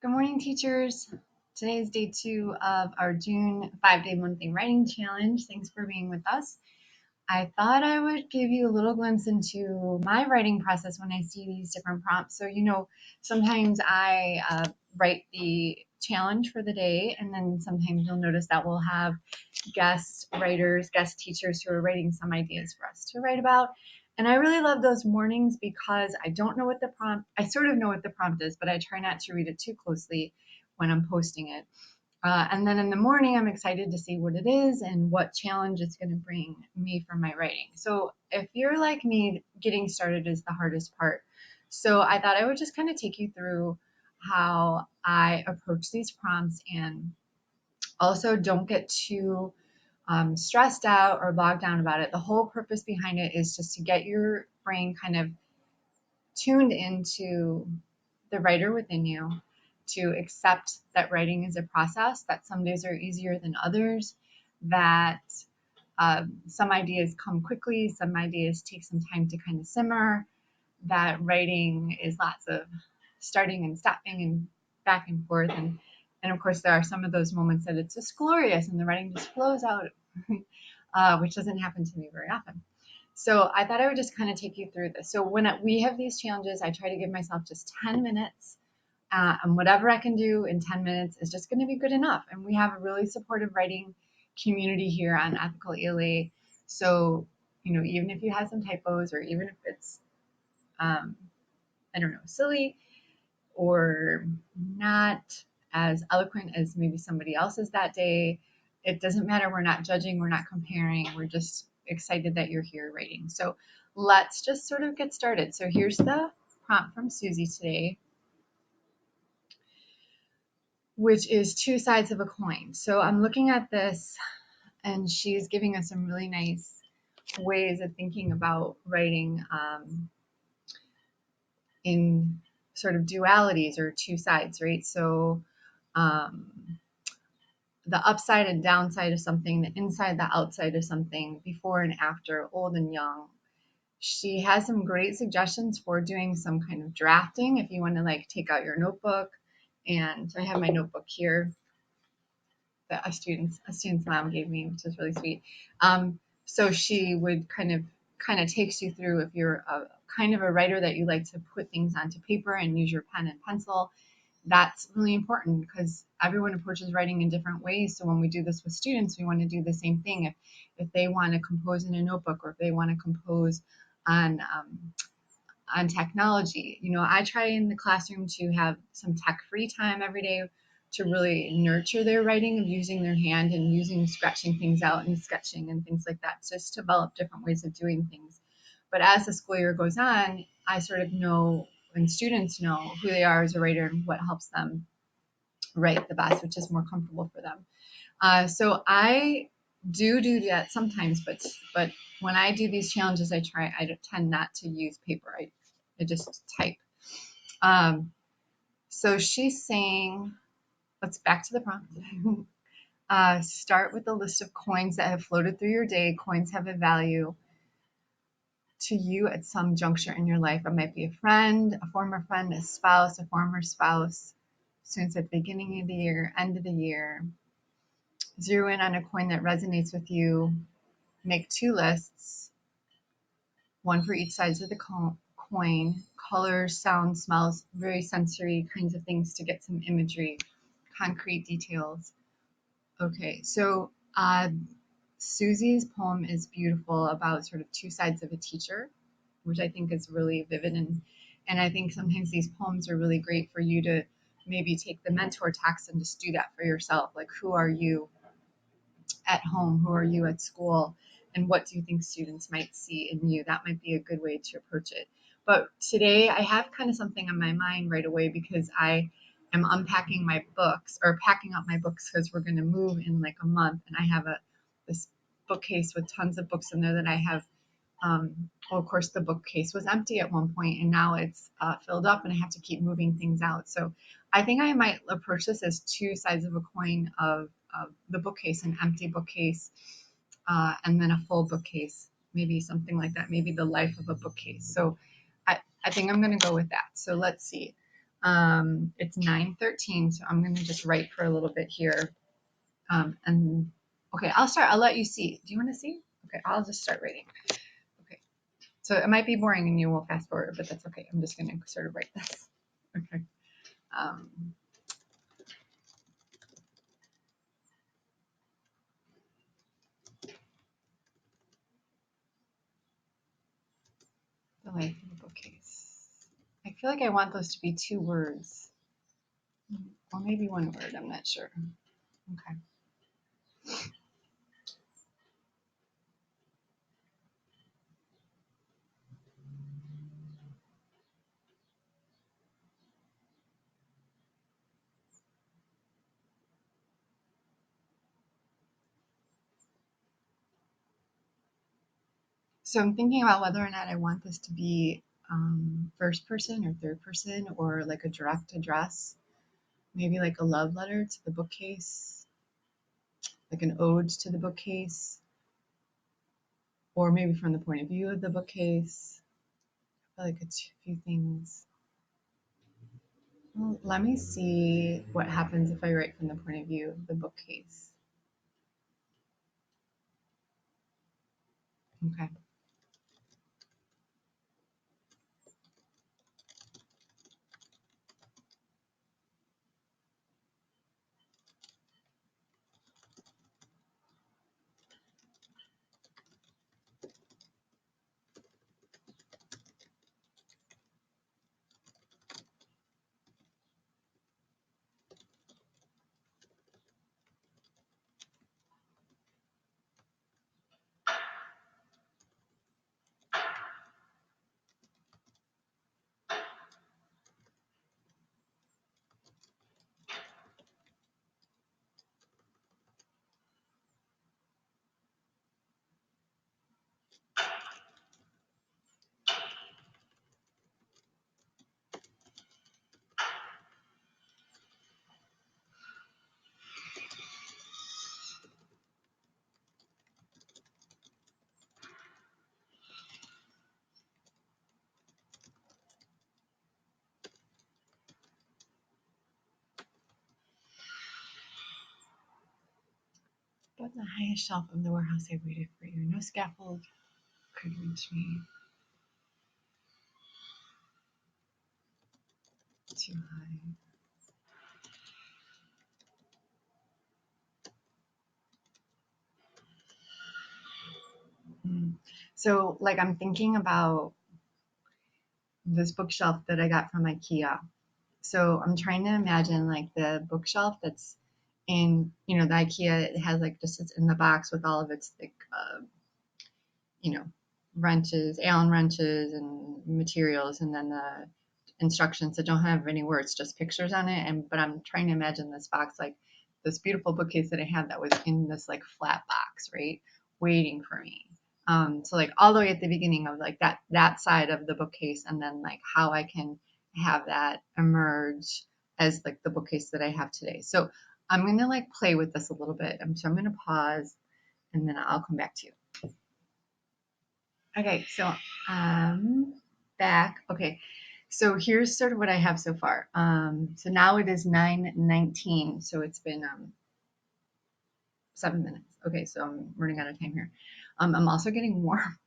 Good morning, teachers. Today is day 2 of our June 5-day monthly writing challenge. Thanks for being with us. I thought I would give you a little glimpse into my writing process when I see these different prompts. So, sometimes I write the challenge for the day, and then sometimes you'll notice that we'll have guest writers, guest teachers who are writing some ideas for us to write about. And I really love those mornings because I don't know what the prompt, I sort of know what the prompt is, but I try not to read it too closely when I'm posting it. And then in the morning, I'm excited to see what it is and what challenge it's going to bring me for my writing. So if you're like me, getting started is the hardest part. So I thought I would just kind of take you through how I approach these prompts, and also don't get too stressed out or bogged down about it. The whole purpose behind it is just to get your brain kind of tuned into the writer within you, to accept that writing is a process, that some days are easier than others, that some ideas come quickly, some ideas take some time to kind of simmer, that writing is lots of starting and stopping and back and forth. And of course, there are some of those moments that it's just glorious and the writing just flows out, which doesn't happen to me very often. So I thought I would just kind of take you through this. So when we have these challenges, I try to give myself just 10 minutes. And whatever I can do in 10 minutes is just going to be good enough. And we have a really supportive writing community here on Ethical ELA. So, even if you have some typos, or even if it's, I don't know, silly or not as eloquent as maybe somebody else is that day, it doesn't matter. We're not judging, we're not comparing, we're just excited that you're here writing. So let's just sort of get started. So here's the prompt from Susie today, which is two sides of a coin. So I'm looking at this, and she's giving us some really nice ways of thinking about writing in sort of dualities or two sides, right? So the upside and downside of something, the inside, the outside of something, before and after, old and young. She has some great suggestions for doing some kind of drafting if you want to like take out your notebook. And I have my notebook here that a student's mom gave me, which is really sweet. So she would kind of takes you through, if you're a kind of a writer that you like to put things onto paper and use your pen and pencil. That's really important because everyone approaches writing in different ways. So when we do this with students, we want to do the same thing. If they want to compose in a notebook, or if they want to compose on technology, I try in the classroom to have some tech-free time every day to really nurture their writing of using their hand and using scratching things out and sketching and things like that, just to develop different ways of doing things. But as the school year goes on, I sort of know, and students know, who they are as a writer and what helps them write the best, which is more comfortable for them. So I do that sometimes, but when I do these challenges, I tend not to use paper. I just type. So she's saying, let's back to the prompt. Start with a list of coins that have floated through your day. Coins have a value to you at some juncture in your life. It might be a friend, a former friend, a spouse, a former spouse, students at the beginning of the year, end of the year. Zero in on a coin that resonates with you. Make 2 lists, one for each side of the coin. Colors, sounds, smells, very sensory kinds of things to get some imagery, concrete details. Okay, so Susie's poem is beautiful, about sort of two sides of a teacher, which I think is really vivid. And I think sometimes these poems are really great for you to maybe take the mentor text and just do that for yourself. Like, who are you at home? Who are you at school? And what do you think students might see in you? That might be a good way to approach it. But today I have kind of something on my mind right away, because I am unpacking my books, or packing up my books, because we're going to move in like a month. And I have this bookcase with tons of books in there that I have. Well, of course, the bookcase was empty at one point, and now it's filled up, and I have to keep moving things out. So I think I might approach this as two sides of a coin of the bookcase, an empty bookcase, and then a full bookcase, maybe something like that, maybe the life of a bookcase. So I think I'm going to go with that. So let's see. It's 9:13, so I'm gonna just write for a little bit here. And okay, I'll start. I'll let you see. Do you want to see? Okay, I'll just start writing. Okay, so it might be boring and you will fast forward, but that's okay. I'm just gonna sort of write this. Okay. Um, the life of the bookcase. I feel like I want those to be 2 words, or maybe 1 word. I'm not sure. Okay. So I'm thinking about whether or not I want this to be first person or third person, or like a direct address, maybe like a love letter to the bookcase, like an ode to the bookcase, or maybe from the point of view of the bookcase. I feel like it's a few things. Well, let me see what happens if I write from the point of view of the bookcase. Okay. But on the highest shelf of the warehouse, I waited for you. No scaffold could reach me. Too high. So, like, I'm thinking about this bookshelf that I got from IKEA. So, I'm trying to imagine like the bookshelf that's in, the IKEA. It has like just it's in the box with all of its like, you know, wrenches, Allen wrenches, and materials, and then the instructions that don't have any words, just pictures on it. And but I'm trying to imagine this box like this beautiful bookcase that I had that was in this like flat box, right, waiting for me. So like all the way at the beginning of like that side of the bookcase, and then like how I can have that emerge as like the bookcase that I have today. So I'm gonna like play with this a little bit. So I'm gonna pause and then I'll come back to you. Okay, so back. Okay, so here's sort of what I have so far. So now it is 9:19, so it's been 7 minutes. Okay, so I'm running out of time here. I'm also getting warm.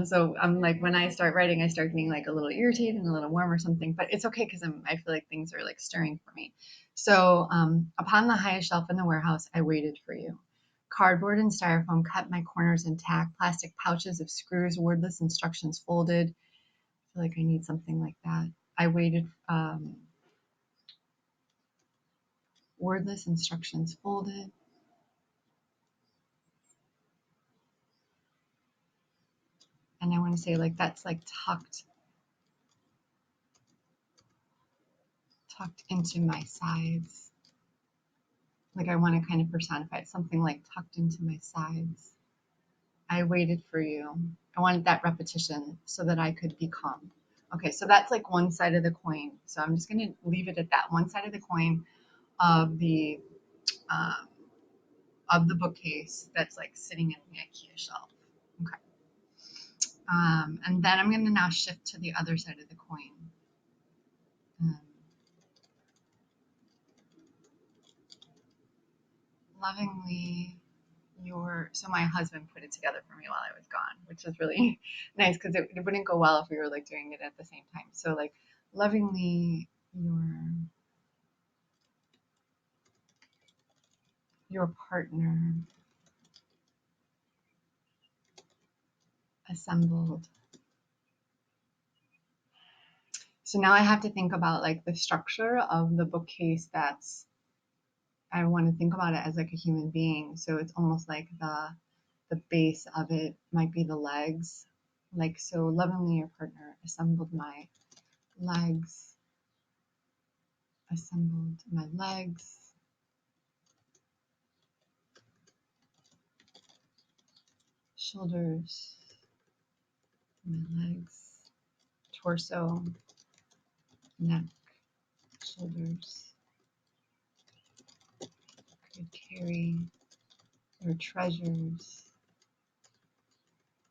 So I'm like when I start writing, I start getting like a little irritated and a little warm or something, but it's okay because I feel like things are like stirring for me. So upon the highest shelf in the warehouse, I waited for you. Cardboard and styrofoam cut my corners intact, plastic pouches of screws, wordless instructions folded. I feel like I need something like that. I waited, wordless instructions folded. And I want to say like that's like tucked into my sides. Like I want to kind of personify it, something like tucked into my sides. I waited for you. I wanted that repetition so that I could be calm. Okay, so that's like one side of the coin. So I'm just going to leave it at that one side of the coin of the um, bookcase that's like sitting in the IKEA shelf. Okay, and then I'm going to now shift to the other side of the coin. lovingly so my husband put it together for me while I was gone, which is really nice because it wouldn't go well if we were like doing it at the same time. So like lovingly your partner assembled. So now I have to think about like the structure of the bookcase I want to think about it as like a human being. So it's almost like the base of it might be the legs. Like so lovingly your partner assembled my legs, assembled my legs, shoulders, my legs, torso, neck, shoulders. Could carry your treasures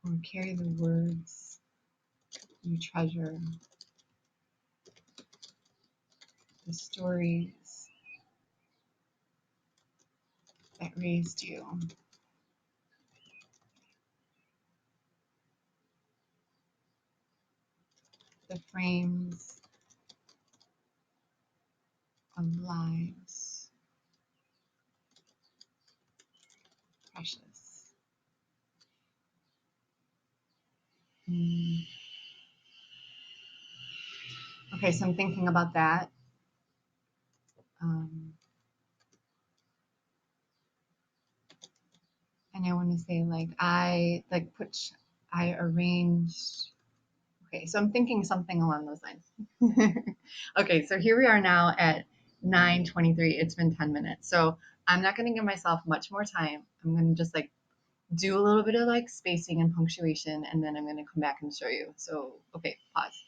or carry the words you treasure, the stories that raised you, the frames of lives, precious. Mm. Okay, so I'm thinking about that. Um, and I want to say I arranged. Okay, so I'm thinking something along those lines. Okay, so here we are now at 9:23. It's been 10 minutes. So I'm not going to give myself much more time. I'm going to just like do a little bit of like spacing and punctuation, and then I'm going to come back and show you. So, okay, pause.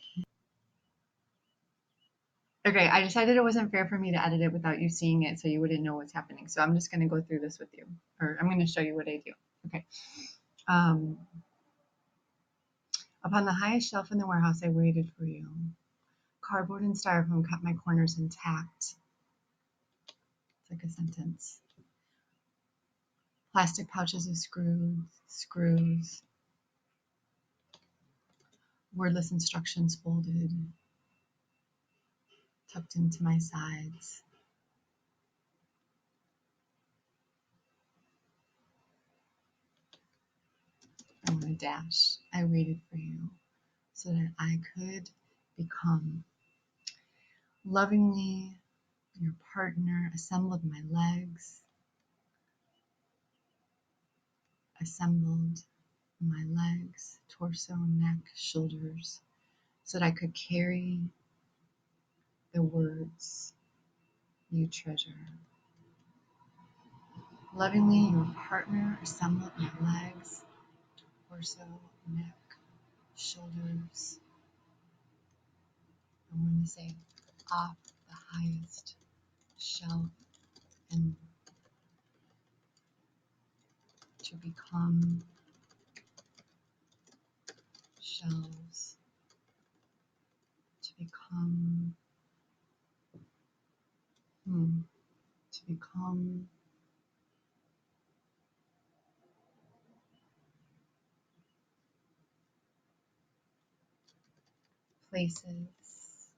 Okay, I decided it wasn't fair for me to edit it without you seeing it so you wouldn't know what's happening. So I'm just going to go through this with you, or I'm going to show you what I do. Okay. Um, Upon the highest shelf in the warehouse, I waited for you. Cardboard and styrofoam kept my corners intact. It's like a sentence. Plastic pouches of screws, wordless instructions folded, tucked into my sides. I want to dash. I waited for you so that I could become lovingly your partner, assembled my legs, assembled my legs, torso, neck, shoulders, so that I could carry the words you treasure. Lovingly, your partner assembled my legs, torso, neck, shoulders. I want to say off the highest shelf and to become shelves, to become, to become places,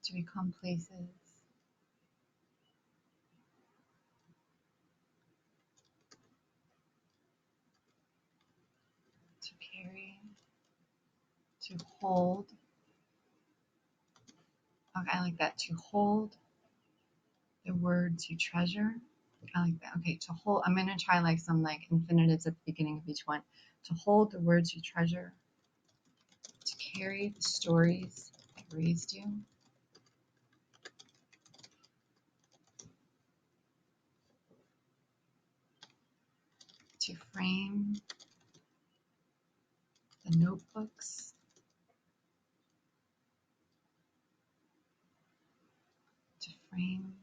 to become places, to carry, to hold. Okay, I like that. To hold the words you treasure. I like that. Okay, to hold. I'm gonna try like some like infinitives at the beginning of each one. To hold the words you treasure. To carry the stories that raised you. To frame the notebooks. To frame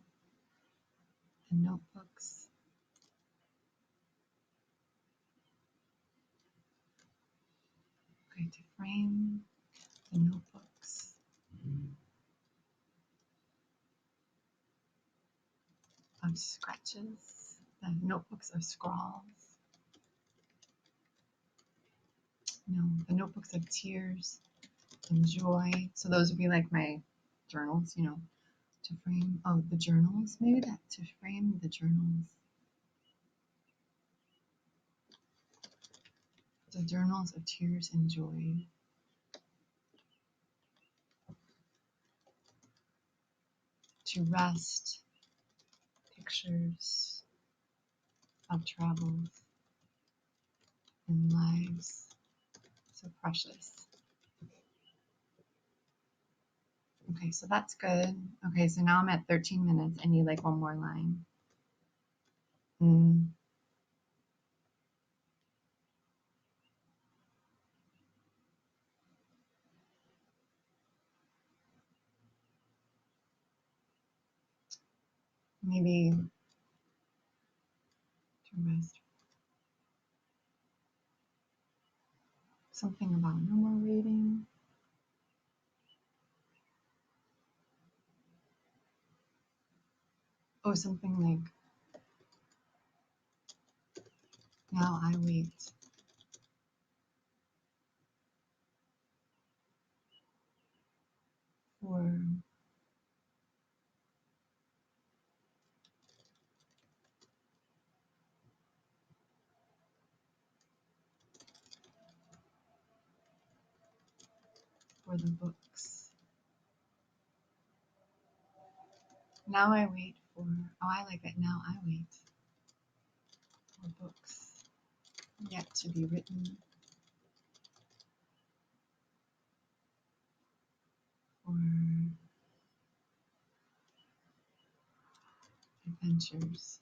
the notebooks. Okay, to frame the notebooks. of scratches, the notebooks of scrawls. No, the notebooks of tears and joy. So those would be like my journals, to frame. Oh, the journals. Maybe that to frame the journals. The journals of tears and joy. To rest. Pictures of travels and lives so precious. Okay, so that's good. Okay, so now I'm at 13 minutes. I need like one more line. Maybe to rest. Something about no more reading. Oh, something like, now I wait for the books. Now I wait for, oh, I like that. Now I wait for books yet to be written, for adventures.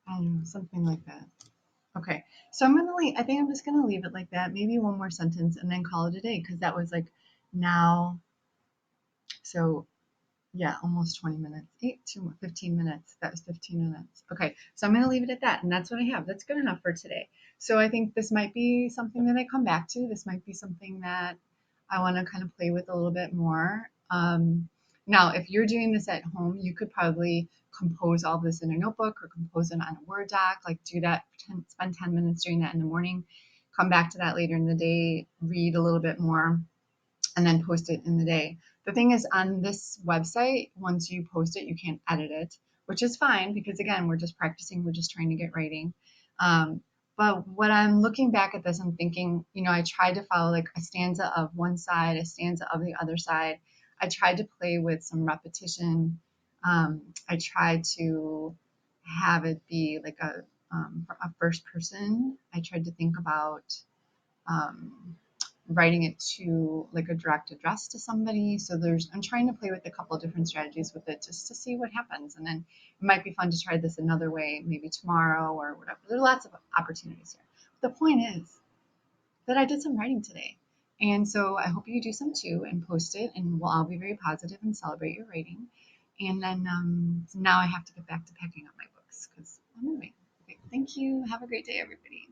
I don't know, something like that. Okay, so I think I'm just gonna leave it like that. Maybe one more sentence and then call it a day because that was like now. So yeah, almost 20 minutes. 15 minutes. That was 15 minutes. Okay, so I'm going to leave it at that. And that's what I have. That's good enough for today. So I think this might be something that I come back to. This might be something that I want to kind of play with a little bit more. Now, if you're doing this at home, you could probably compose all this in a notebook or compose it on a Word doc. Like do that, spend 10 minutes doing that in the morning, come back to that later in the day, read a little bit more, and then post it in the day. The thing is, on this website, once you post it, you can't edit it, which is fine because, again, we're just practicing, we're just trying to get writing. But when I'm looking back at this, I'm thinking, I tried to follow like a stanza of one side, a stanza of the other side. I tried to play with some repetition. I tried to have it be like a first person. I tried to think about um, writing it to like a direct address to somebody. So I'm trying to play with a couple of different strategies with it just to see what happens. And then it might be fun to try this another way, maybe tomorrow or whatever. There are lots of opportunities here. But the point is that I did some writing today. And so I hope you do some too and post it, and we'll all be very positive and celebrate your writing. And then so now I have to get back to packing up my books because I'm moving. Okay, thank you. Have a great day, everybody.